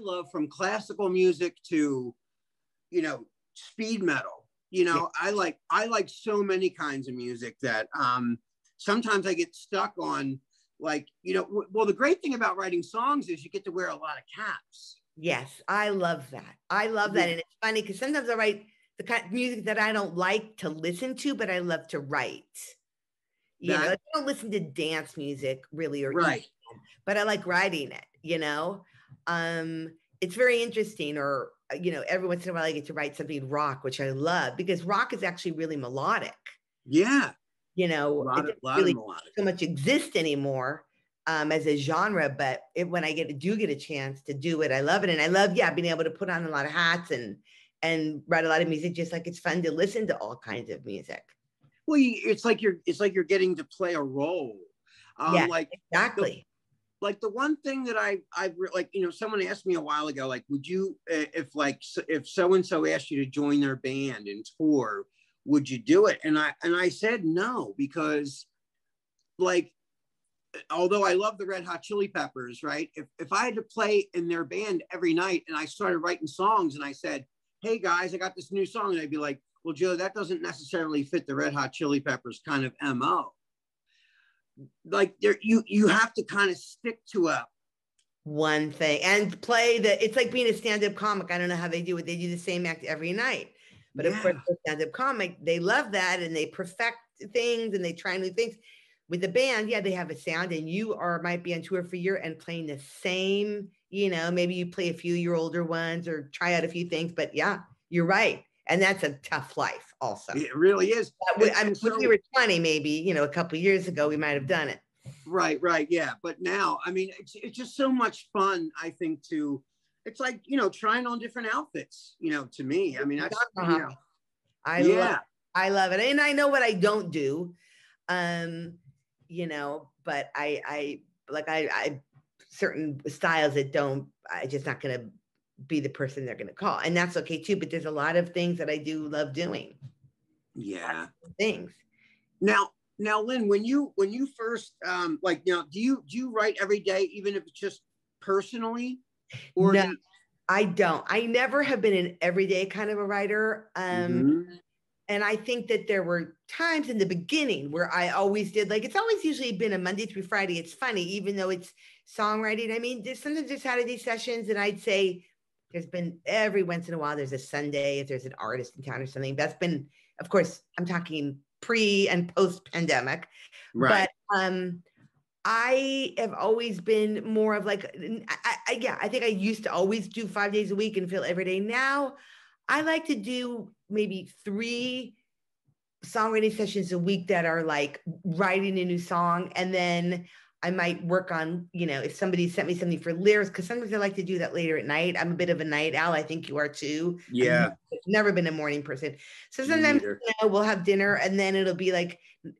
love, from classical music to, you know, speed metal. You know, I like so many kinds of music that sometimes I get stuck on, like, you know, well, the great thing about writing songs is you get to wear a lot of caps. Yes, I love that. I love that. And it's funny because sometimes I write the kind of music that I don't like to listen to, but I love to write. You know, I don't listen to dance music really, or right, but I like writing it, you know. It's very interesting. Or, you know, every once in a while I get to write something rock, which I love, because rock is actually really melodic. Yeah. You know, a lot it of really melodic. so much exist anymore as a genre, but when I do get a chance to do it, I love it. And I love, being able to put on a lot of hats and write a lot of music, just like it's fun to listen to all kinds of music. Well, it's like you're getting to play a role. Yeah, like exactly. The one thing that I've like, you know, someone asked me a while ago, like, would you, if so-and-so asked you to join their band and tour, would you do it? And I said no, because, like, although I love the Red Hot Chili Peppers, right? If I had to play in their band every night and I started writing songs and I said, hey guys, I got this new song, and I'd be like, well, Joe, that doesn't necessarily fit the Red Hot Chili Peppers kind of MO. Like, you have to kind of stick to one thing and play it's like being a stand-up comic. I don't know how they do it. They do the same act every night. But of course, the stand-up comic, they love that, and they perfect things and they try new things. With the band, they have a sound, and you might be on tour for a year and playing the same, you know, maybe you play a few of your older ones or try out a few things, but you're right. And that's a tough life also. It really is. When we were 20, maybe, you know, a couple of years ago, we might've done it. Right. Yeah. But now, I mean, it's just so much fun, I think, it's like, you know, trying on different outfits, you know, to me. I mean, that's, you know, I love it. And I know what I don't do, you know, but I certain styles that I just not going to be the person they're going to call. And that's okay too. But there's a lot of things that I do love doing. Yeah. Things. Now, Lynn, when you first, like, now, do you write every day, even if it's just personally? Or no, I don't. I never have been an everyday kind of a writer. And I think that there were times in the beginning where I always did, like, it's always usually been a Monday through Friday. It's funny, even though it's songwriting. I mean, sometimes there's Saturday sessions, and I'd say there's been every once in a while, there's a Sunday, if there's an artist in town or something. That's been, of course, I'm talking pre and post pandemic. Right. But I have always been more of like, I think I used to always do 5 days a week and feel every day. Now I like to do maybe 3 songwriting sessions a week that are like writing a new song. And then I might work on, you know, if somebody sent me something for lyrics, because sometimes I like to do that later at night. I'm a bit of a night owl. I think you are too. Yeah. I've never been a morning person. So sometimes, you know, we'll have dinner and then it'll be like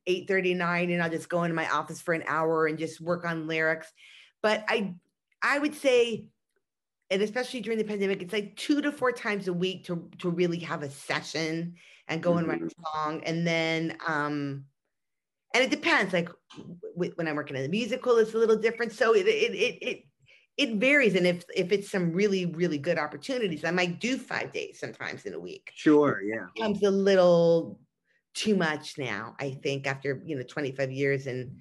8:39 and I'll just go into my office for an hour and just work on lyrics. But I would say, and especially during the pandemic, it's like 2 to 4 times a week to really have a session and go and write a song. And then, and it depends, like when I'm working on a musical, it's a little different. So it varies. And if it's some really, really good opportunities, I might do 5 days sometimes in a week. Sure. Yeah. It becomes a little too much now, I think, after, you know, 25 years and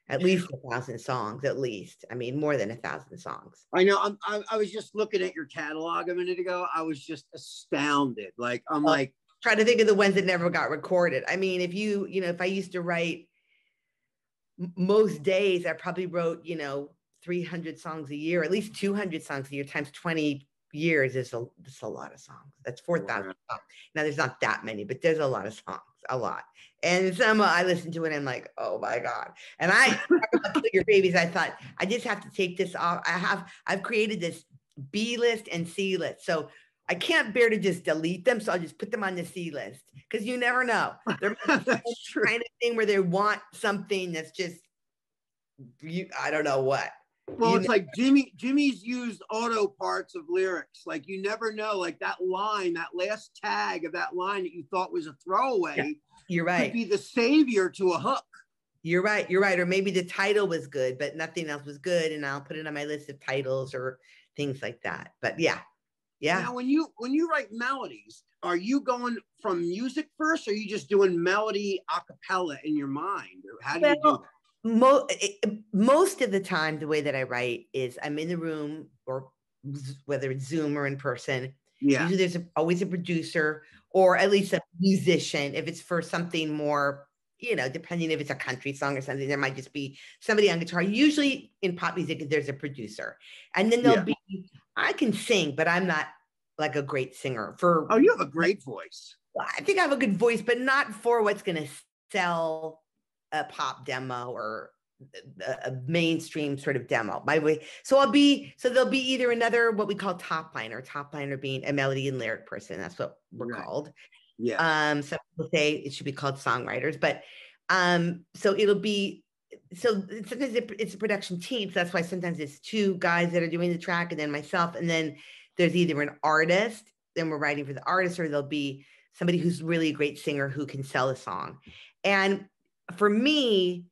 at least 1,000 songs, at least. I mean, more than 1,000 songs. I know. I was just looking at your catalog a minute ago. I was just astounded. Like, I'm like, trying to think of the ones that never got recorded. I mean, if I used to write most days, I probably wrote, you know, 300 songs a year, at least 200 songs a year times 20 years is a lot of songs. That's 4,000 songs. Now there's not that many, but there's a lot of songs, a lot. And some I listen to it and I'm like, oh my God. And I talk about Kill Your Babies. I thought I just have to take this off. I've created this B list and C list. So I can't bear to just delete them. So I'll just put them on the C list because you never know. They're kind of thing where they want something that's just, I don't know what. Well, it's like Jimmy's used auto parts of lyrics. Like, you never know, like that line, that last tag of that line that you thought was a throwaway. Yeah, you're right. Could be the savior to a hook. You're right. Or maybe the title was good, but nothing else was good. And I'll put it on my list of titles or things like that. But yeah. Now, when you write melodies, are you going from music first, or are you just doing melody a cappella in your mind? Or how do you do that? Most of the time, the way that I write is I'm in the room, or whether it's Zoom or in person. Yeah. Usually there's always a producer, or at least a musician. If it's for something more, depending if it's a country song or something, there might just be somebody on guitar. Usually in pop music, there's a producer. And then there'll be, I can sing, but I'm not like a great singer. Oh, you have a great voice. I think I have a good voice, but not for what's going to sell a pop demo or a mainstream sort of demo. So there'll be either another, what we call top liner being a melody and lyric person. That's what we're called. Yeah. Some people say it should be called songwriters, but so it'll be, so sometimes it's a production team. So that's why sometimes it's two guys that are doing the track and then myself. And then there's either an artist, then we're writing for the artist, or there'll be somebody who's really a great singer who can sell a song. And for me,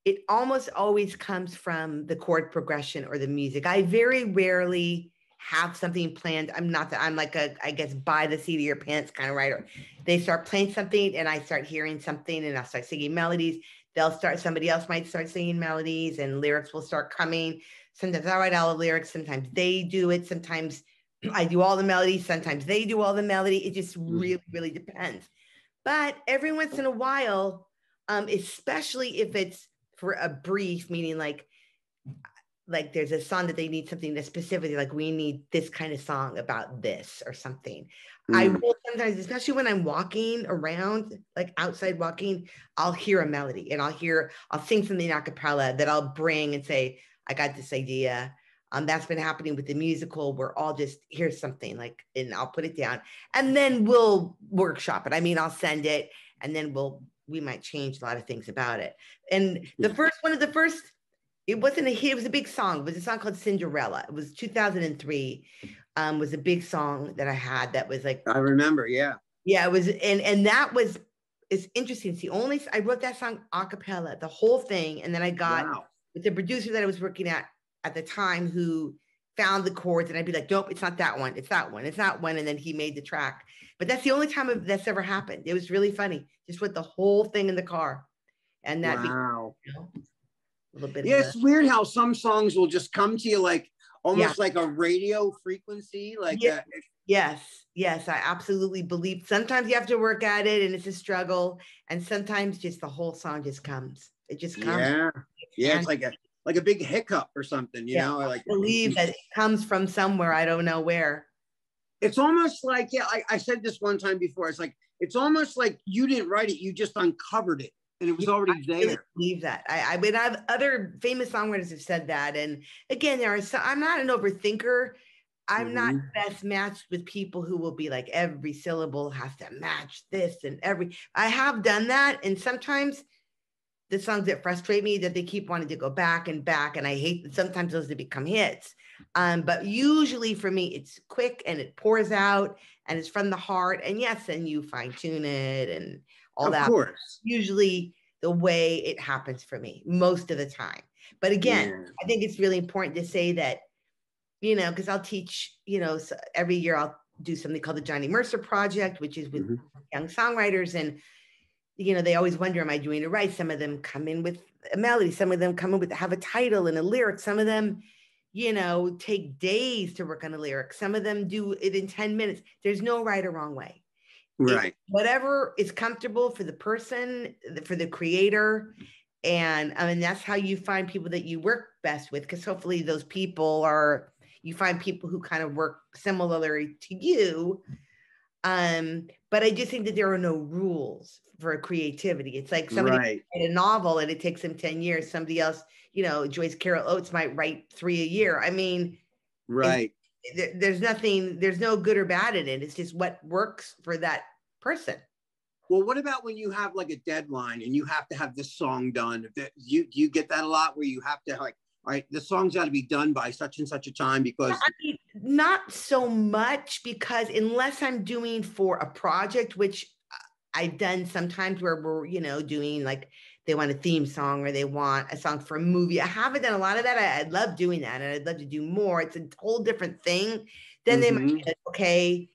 it almost always comes from the chord progression or the music. I very rarely have something planned. I'm like I guess by the seat of your pants kind of writer. They start playing something and I start hearing something and I'll start singing melodies. Somebody else might start singing melodies and lyrics will start coming. Sometimes I write all the lyrics. Sometimes they do it. Sometimes I do all the melodies. Sometimes they do all the melody. It just really, really depends. But every once in a while, especially if it's for a brief, meaning like there's a song that they need something that specifically, like we need this kind of song about this or something. I will sometimes, especially when I'm walking around, like outside walking, I'll hear a melody and I'll sing something a cappella that I'll bring and say, I got this idea. That's been happening with the musical where I'll just hear something and I'll put it down and then we'll workshop it. I mean, I'll send it and then we might change a lot of things about it. And it wasn't a hit. It was a big song. It was a song called Cinderella. It was 2003. Was a big song that I had that was like, I remember. Yeah. Yeah, it was. And that was, it's interesting. I wrote that song a cappella, the whole thing. And then I got with the producer that I was working at the time who found the chords and I'd be like, nope, it's not that one. It's that one. It's not one. And then he made the track. But that's the only time that's ever happened. It was really funny. Just with the whole thing in the car. And that a little bit. Yeah, it's of weird how some songs will just come to you like almost like a radio frequency. Yes, I absolutely believe. Sometimes you have to work at it and it's a struggle. And sometimes just the whole song just comes. It just comes. Yeah, it's like a big hiccup or something, you know? I believe that it comes from somewhere. I don't know where. It's almost like, I said this one time before. It's almost like you didn't write it. You just uncovered it and it was already there. I really believe that. I mean, I've other famous songwriters have said that. And again, I'm not an overthinker. I'm not best matched with people who will be like, every syllable has to match this and I have done that. And sometimes the songs that frustrate me that they keep wanting to go back and back. And I hate that sometimes those that become hits. But usually for me, it's quick and it pours out and it's from the heart. And yes, and you fine tune it and all that. Of course. Usually the way it happens for me most of the time. But again, I think it's really important to say that, because I'll teach, so every year I'll do something called the Johnny Mercer Project, which is with young songwriters. And they always wonder, am I doing it right? Some of them come in with a melody. Some of them come in with have a title and a lyric. Some of them, take days to work on a lyric. Some of them do it in 10 minutes. There's no right or wrong way. Right. Whatever is comfortable for the person, for the creator. And I mean, that's how you find people that you work best with. Because hopefully those people you find people who kind of work similarly to you. But I just think that there are no rules for creativity. It's like somebody write a novel and it takes them 10 years. Somebody else, Joyce Carol Oates might write 3 a year. I mean, there's no good or bad in it. It's just what works for that person. Well, what about when you have like a deadline and you have to have this song done? You get that a lot where you have to all right, the song's got to be done by such and such a time because... Not so much because unless I'm doing for a project, which I've done sometimes where we're, doing like they want a theme song or they want a song for a movie. I haven't done a lot of that. I love doing that, and I'd love to do more. It's a whole different thing. Then they might be like, okay,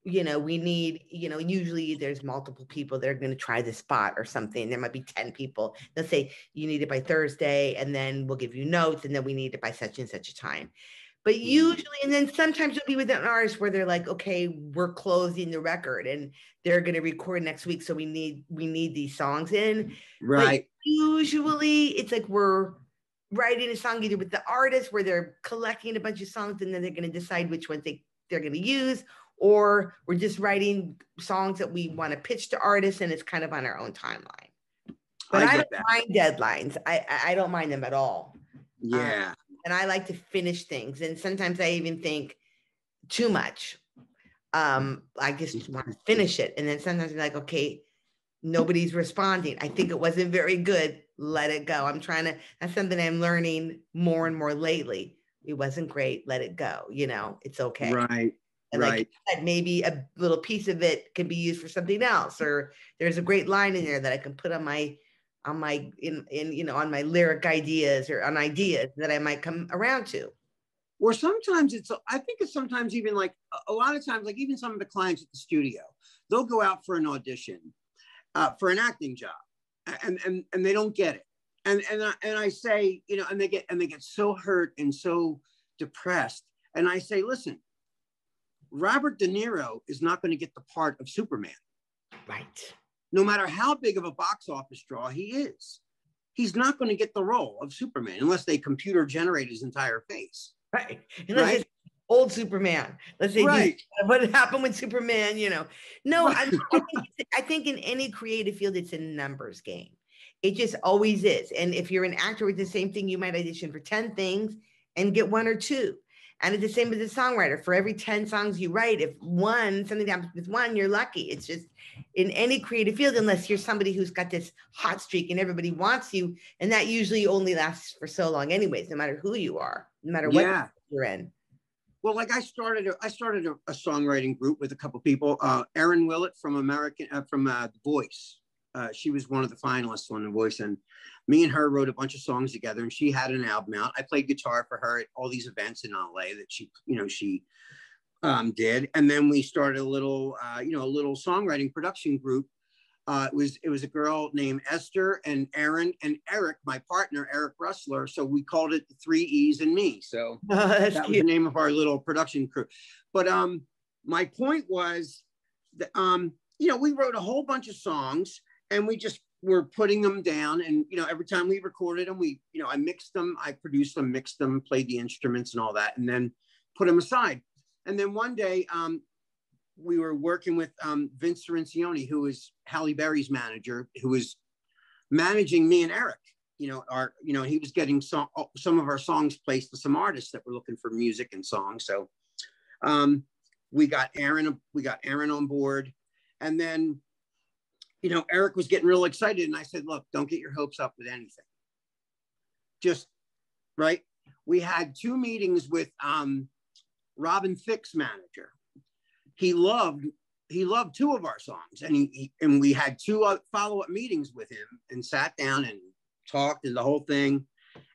we need, usually there's multiple people that are going to try the spot or something. There might be 10 people. They'll say, you need it by Thursday, and then we'll give you notes, and then we need it by such and such a time. But usually, and then sometimes you'll be with an artist where they're like, okay, we're closing the record and they're going to record next week. So we need these songs in. Right. But usually it's like we're writing a song either with the artist where they're collecting a bunch of songs and then they're going to decide which ones they're going to use, or we're just writing songs that we want to pitch to artists and it's kind of on our own timeline. But I don't mind deadlines. I don't mind them at all. Yeah. And I like to finish things. And sometimes I even think too much. I just want to finish it. And then sometimes I'm like, okay, nobody's responding. I think it wasn't very good. Let it go. That's something I'm learning more and more lately. It wasn't great. Let it go. It's okay. Right. And right. Like maybe a little piece of it can be used for something else, or there's a great line in there that I can put on my on my lyric ideas or on ideas that I might come around to. Or sometimes I think it's sometimes even like a lot of times, like even some of the clients at the studio, they'll go out for an audition for an acting job and they don't get it. And I say, and they get so hurt and so depressed. And I say, listen, Robert De Niro is not going to get the part of Superman. Right. No matter how big of a box office draw he is, he's not going to get the role of Superman unless they computer generate his entire face. Right. Unless it's old Superman. Let's say, what happened with Superman, No, right. I think in any creative field, it's a numbers game. It just always is. And if you're an actor with the same thing, you might audition for 10 things and get 1 or 2. And it's the same as a songwriter. For every 10 songs you write, if something happens with 1, you're lucky. It's just in any creative field, unless you're somebody who's got this hot streak and everybody wants you. And that usually only lasts for so long anyways, no matter who you are, no matter what you're in. Well, like I started a songwriting group with a couple of people. Erin Willett from The Voice. She was one of the finalists on The Voice, and me and her wrote a bunch of songs together, and she had an album out. I played guitar for her at all these events in LA that she did. And then we started a little songwriting production group. It was a girl named Esther and Aaron and Eric, my partner, Eric Russler. So we called it the 3 E's and me. So that was the name of our little production crew. But my point was that, we wrote a whole bunch of songs and we just were putting them down. And, every time we recorded them, I mixed them, I produced them, mixed them, played the instruments and all that, and then put them aside. And then one day, we were working with Vince Cirencioni, who is Halle Berry's manager, who was managing me and Eric. He was getting some of our songs placed to some artists that were looking for music and songs. So we got Aaron on board, and then Eric was getting real excited, and I said, "Look, don't get your hopes up with anything. Just right." We had 2 meetings with Robin Thicke's manager. He loved 2 of our songs, and we had 2 follow-up meetings with him and sat down and talked and the whole thing.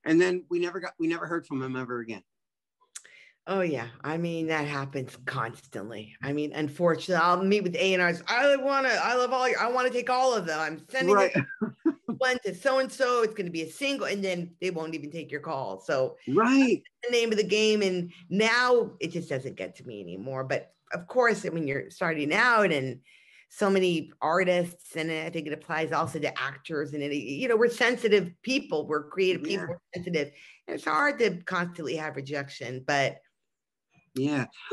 And then we never heard from him ever again. Oh yeah. I mean, that happens constantly. I mean, unfortunately, I'll meet with A&Rs. I want to take all of them. I'm sending it one to so-and-so. It's going to be a single, and then they won't even take your call. So that's the name of the game. And now it just doesn't get to me anymore. But of course, when you're starting out and so many artists, and I think it applies also to actors, and we're sensitive people, we're creative people, we're sensitive. And it's hard to constantly have rejection, but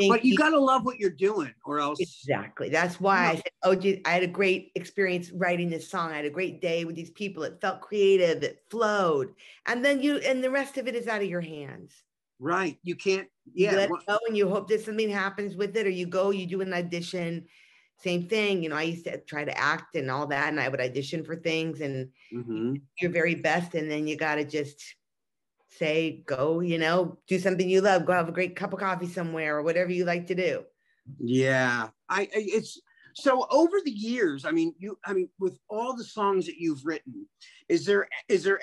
but you got to love what you're doing, or else. Exactly. That's why I said, oh, geez, I had a great experience writing this song. I had a great day with these people. It felt creative. It flowed. And then the rest of it is out of your hands. Right. You can't. You let it go, and you hope that something happens with it, or you do an audition. Same thing. I used to try to act and all that, and I would audition for things, and your very best. And then you got to just say, go, do something you love, go have a great cup of coffee somewhere, or whatever you like to do. Yeah. It's so over the years, with all the songs that you've written, Is there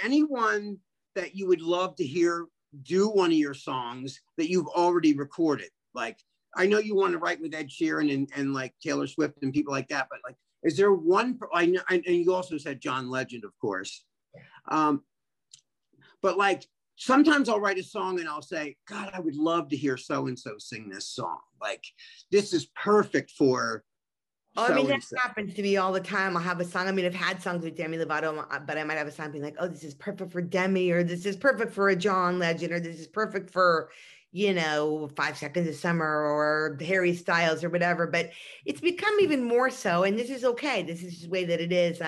anyone that you would love to hear do one of your songs that you've already recorded? Like, I know you want to write with Ed Sheeran and like Taylor Swift and people like that, but like, is there one? I know, and you also said John Legend, of course. But like, sometimes I'll write a song and I'll say, God, I would love to hear so-and-so sing this song. Like, this is perfect for Oh, I mean, that happens to me all the time. I'll have a song. I mean, I've had songs with Demi Lovato, but I might have a song being like, oh, this is perfect for Demi, or this is perfect for a John Legend, or this is perfect for, 5 Seconds of Summer or Harry Styles or whatever. But it's become even more so. And this is okay. This is just the way that it is.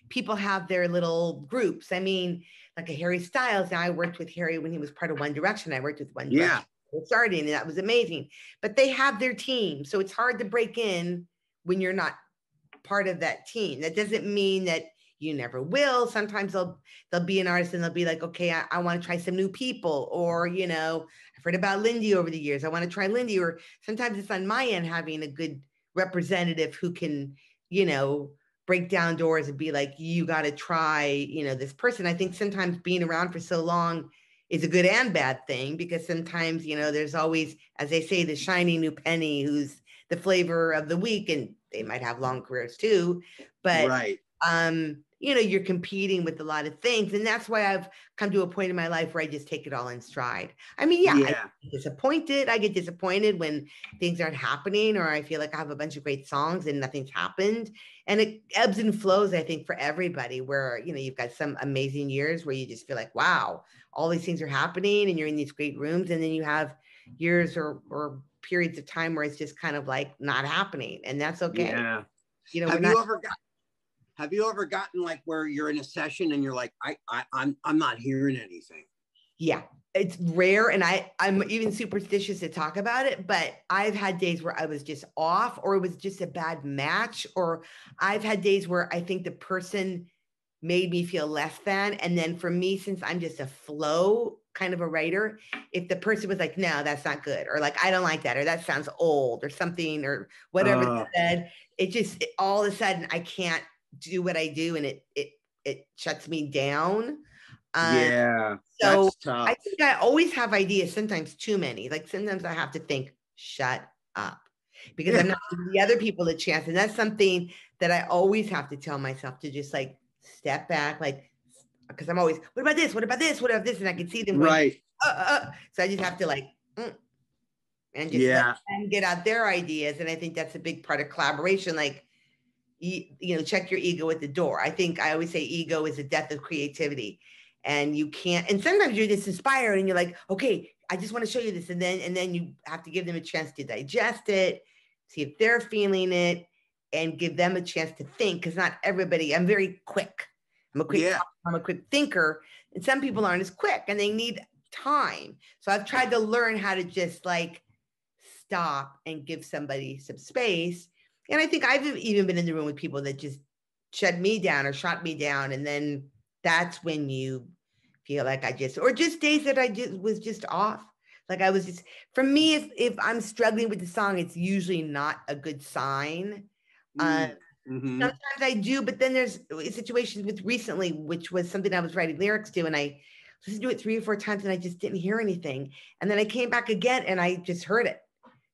People have their little groups. I mean, like a Harry Styles. Now, I worked with Harry when he was part of One Direction. I worked with One Direction starting, and that was amazing. But they have their team. So it's hard to break in when you're not part of that team. That doesn't mean that you never will. Sometimes they'll be an artist and they'll be like, okay, I want to try some new people. Or, I've heard about Lindy over the years. I want to try Lindy. Or sometimes it's on my end having a good representative who can, break down doors and be like, you got to try, this person. I think sometimes being around for so long is a good and bad thing, because sometimes, there's always, as they say, the shiny new penny who's the flavor of the week, and they might have long careers too, but right. You're competing with a lot of things. And that's why I've come to a point in my life where I just take it all in stride. I mean, I get disappointed. I get disappointed when things aren't happening, or I feel like I have a bunch of great songs and nothing's happened. And it ebbs and flows, I think, for everybody, where, you've got some amazing years where you just feel like, wow, all these things are happening and you're in these great rooms. And then you have years or periods of time where it's just kind of like not happening, and that's okay. Yeah. Have you ever gotten like where you're in a session and you're like, I'm not hearing anything? Yeah, it's rare, and I'm even superstitious to talk about it, but I've had days where I was just off, or it was just a bad match, or I've had days where I think the person made me feel less than. And then for me, since I'm just a flow kind of a writer, if the person was like, no, that's not good, or like, I don't like that, or that sounds old, or something, or whatever they said, all of a sudden I can't do what I do, and it shuts me down. So that's tough. I think I always have ideas, sometimes too many. Like sometimes I have to think, shut up, because I'm not giving the other people a chance. And that's something that I always have to tell myself, to just like step back, like, because I'm always, what about this? What about this? What about this? And I can see them going, so I just have to like, and just let them get out their ideas. And I think that's a big part of collaboration. Like, check your ego at the door. I think I always say ego is the death of creativity, and you can't, and sometimes you're just inspired and you're like, okay, I just want to show you this. And then you have to give them a chance to digest it, see if they're feeling it, and give them a chance to think. Cause not everybody, I'm very quick. I'm a quick thinker, and some people aren't as quick and they need time. So I've tried to learn how to just like stop and give somebody some space. And I think I've even been in the room with people that just shut me down or shot me down. And then that's when you feel like or just days that I just was just off. Like I was just, for me, if I'm struggling with the song, it's usually not a good sign. Sometimes I do, but then there's situations with recently, which was something I was writing lyrics to, and I listened to it 3 or 4 times and I just didn't hear anything. And then I came back again and I just heard it.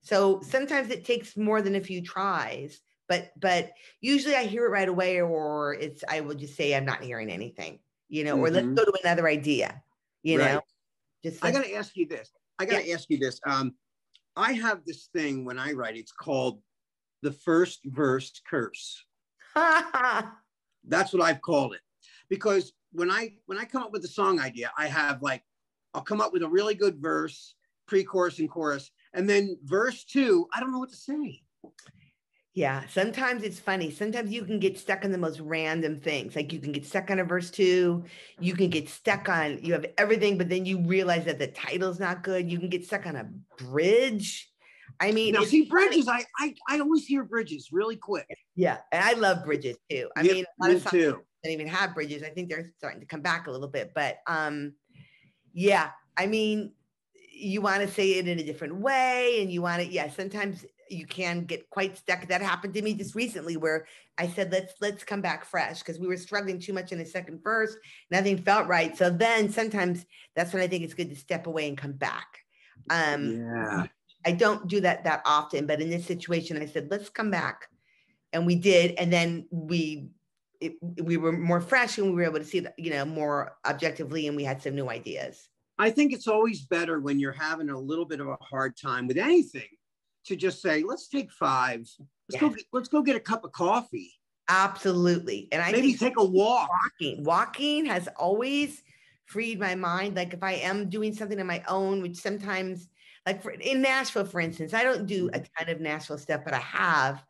So sometimes it takes more than a few tries, but usually I hear it right away, or I will just say I'm not hearing anything, or let's go to another idea, know. Just I got to ask you this. I have this thing when I write, it's called the first verse curse. That's what I've called it, because when I come up with a song idea, I have like, I'll come up with a really good verse, pre-chorus and chorus. And then verse 2, I don't know what to say. Yeah, sometimes it's funny. Sometimes you can get stuck on the most random things. Like you can get stuck on a verse 2. You can get stuck on, you have everything, but then you realize that the title's not good. You can get stuck on a bridge. I mean, now see, bridges, I always hear bridges really quick. Yeah, and I love bridges too. I mean, a lot of songs don't even have bridges. I think they're starting to come back a little bit, but yeah, I mean, you want to say it in a different way, and you want to, sometimes you can get quite stuck. That happened to me just recently where I said, let's come back fresh because we were struggling too much in the second verse. Nothing felt right. So then sometimes that's when I think it's good to step away and come back. Yeah. I don't do that often, but in this situation, I said, let's come back. And we did. And then we were more fresh and we were able to see that, you know, more objectively, and we had some new ideas. I think it's always better when you're having a little bit of a hard time with anything to just say, let's take 5. Let's go get a cup of coffee. Absolutely. And I maybe think take a walk. Walking has always freed my mind. Like if I am doing something on my own, which sometimes, like in Nashville, for instance, I don't do a ton of Nashville stuff, but I have.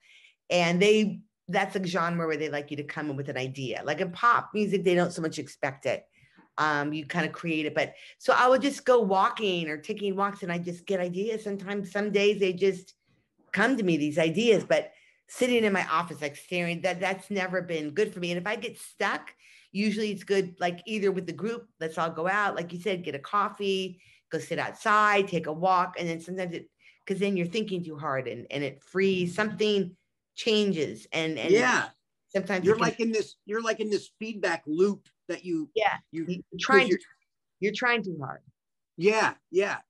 And that's a genre where they like you to come in with an idea. Like in pop music, they don't so much expect it. You kind of create it. But so I would just go walking or taking walks and I just get ideas. Sometimes, some days they just come to me, these ideas, but sitting in my office, like staring, that's never been good for me. And if I get stuck, usually it's good, like either with the group, let's all go out, like you said, get a coffee, go sit outside, take a walk. And then sometimes because then you're thinking too hard and it frees, something changes. And yeah, sometimes you're like in this feedback loop that you're trying too hard. Yeah.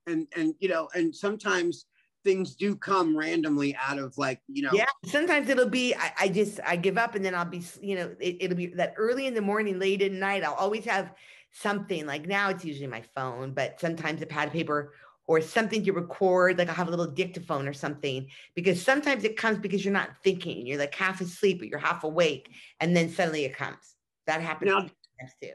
And you know, and sometimes things do come randomly out of like, you know. Yeah, sometimes it'll be, I give up and then I'll be, you know, it'll be that early in the morning, late at night. I'll always have something, like now it's usually my phone, but sometimes a pad of paper or something to record, like I'll have a little dictaphone or something, because sometimes it comes because you're not thinking, you're like half asleep, but you're half awake. And then suddenly it comes. That happens Now, too.